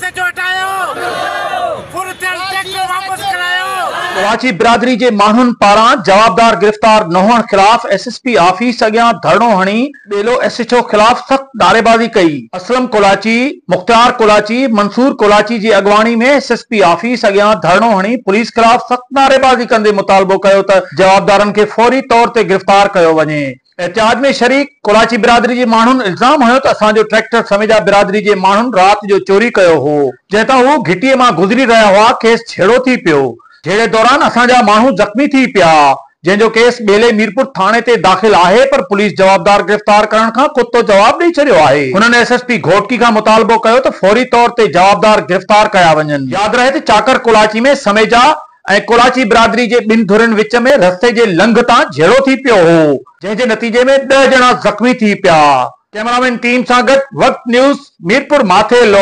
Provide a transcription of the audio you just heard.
SHO हटायो, पूरी tractor वापस करायो। कोलाची बिरादरी जे माण्हुनि पारां जवाबदार गिरफ़्तार न हुअण ख़िलाफ़ एसएसपी ऑफिस अॻियां धरणो हणी ॿेलो एसएचओ ख़िलाफ़ सख़्त नारेबाज़ी कई। असलम कोलाची, मुख़्तियार कोलाची, मंसूर कोलाची जी अॻवानी में एसएसपी ऑफिस अॻियां धरणो हणी पुलिस ख़िलाफ़ सख़्त नारेबाज़ी कंदे मुतालबो कयो त जवाबदारनि खे फौरी तौर ते गिरफ़्तार कयो वञे। एहतिजाज में शरीक कोलाची बिरादरी जे माण्हुनि इल्ज़ाम हयो त असांजो ट्रैक्टर समेजा बिरादरी जे माण्हुनि राति जो चोरी कयो हो, जंहिं तां हू घिटीअ मां गुज़री रहिया हुआ। केस छेड़ो थी पियो, जहिड़े दौरान असांजा माण्हू ज़ख़्मी थी पिया, जंहिंजो केस ॿेले मीरपुर थाणे ते दाख़िल आहे, पर पुलिस जवाबदार गिरफ़्तार करण खां कुतो जवाब ॾेई छॾियो आहे। हुननि एसएसपी घोटकी खां मुतालबो कयो त फौरी तौर ते जवाबदार गिरफ़्तार कया वञनि। यादि रहे त चाकर कोलाची में समेजा ऐं कोलाची बिरादरी जे ॿिनि धुरनि विच में रस्ते जे लंघ तां झेड़ो थी पियो हो, जंहिं जे नतीजे में 10 ॼणा ज़ख़्मी थी पिया। कैमरामैन टीम सां गॾु वक्त न्यूज़ मीरपुर माथेलो।